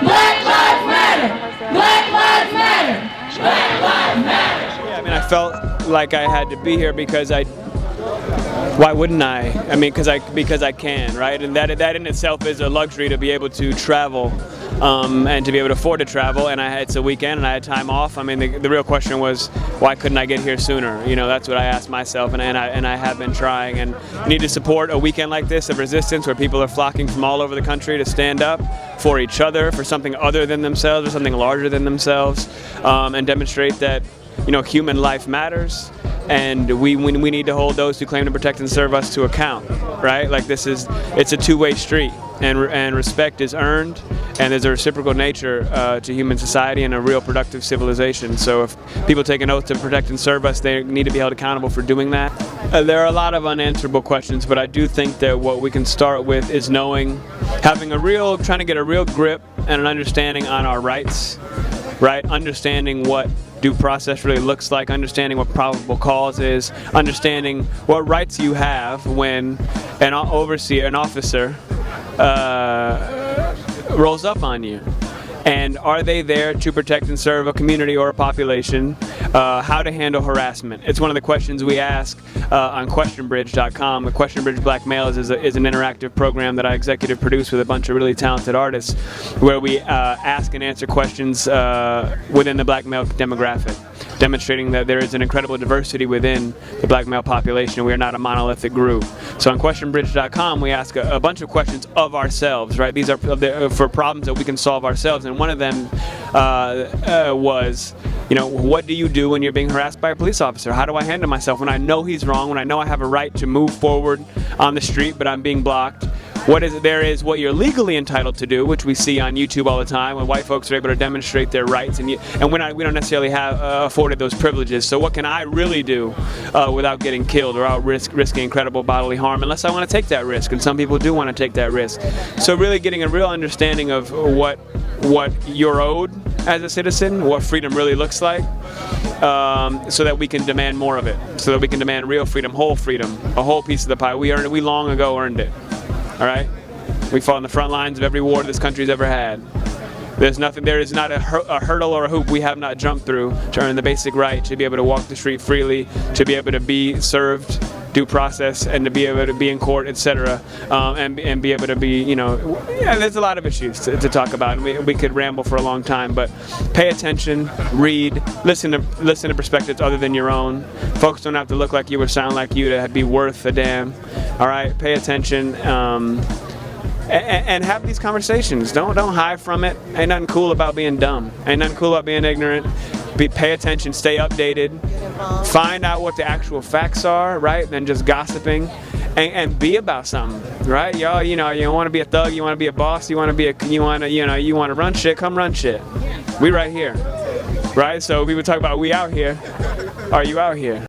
Black lives matter. Black lives matter. Black lives matter. Yeah, I mean, I felt like I had to be here because why wouldn't I? I mean, because I can, right? And that in itself is a luxury, to be able to travel, and to be able to afford to travel. And it's a weekend, and I had time off. I mean, the real question was, why couldn't I get here sooner? You know, that's what I asked myself, and I have been trying. And you need to support a weekend like this of resistance, where people are flocking from all over the country to stand up for each other, for something other than themselves, or something larger than themselves, and demonstrate that, you know, human life matters. And we need to hold those who claim to protect and serve us to account, right? Like, it's a two-way street, and respect is earned, and there's a reciprocal nature to human society and a real productive civilization. So if people take an oath to protect and serve us, they need to be held accountable for doing that. There are a lot of unanswerable questions, but I do think that what we can start with is trying to get a real grip and an understanding on our rights, right? Understanding what due process really looks like, understanding what probable cause is, understanding what rights you have when an officer rolls up on you. And are they there to protect and serve a community or a population? How to handle harassment. It's one of the questions we ask on questionbridge.com. The Question Bridge Black Males is an interactive program that I executive produce with a bunch of really talented artists, where we ask and answer questions within the black male demographic, demonstrating that there is an incredible diversity within the black male population. We are not a monolithic group. So on questionbridge.com, we ask a bunch of questions of ourselves, right? These are for problems that we can solve ourselves. And one of them was, you know, what do you do when you're being harassed by a police officer? How do I handle myself when I know he's wrong, when I know I have a right to move forward on the street, but I'm being blocked? There is what you're legally entitled to do, which we see on YouTube all the time, when white folks are able to demonstrate their rights, and we don't necessarily have afforded those privileges. So what can I really do without getting killed or without risking incredible bodily harm, unless I want to take that risk? And some people do want to take that risk. So really getting a real understanding of what you're owed as a citizen, what freedom really looks like, so that we can demand more of it, so that we can demand real freedom, a whole piece of the pie. We long ago earned it. All right, we fought on the front lines of every war this country's ever had. There is not a hurdle or a hoop we have not jumped through to earn the basic right to be able to walk the street freely, to be able to be served due process, and to be able to be in court, etc., and be able to be, you know, there's a lot of issues to talk about, and we could ramble for a long time, but pay attention, read, listen to perspectives other than your own. Folks don't have to look like you or sound like you to be worth a damn. All right, pay attention. And have these conversations. Don't hide from it. Ain't nothing cool about being dumb. Ain't nothing cool about being ignorant. Pay attention, stay updated, find out what the actual facts are, right? Than just gossiping, and be about something, right? Y'all, you know, you want to be a thug, you want to be a boss, you want to run shit. Come run shit. We right here, right? So people talk about we out here. Are you out here?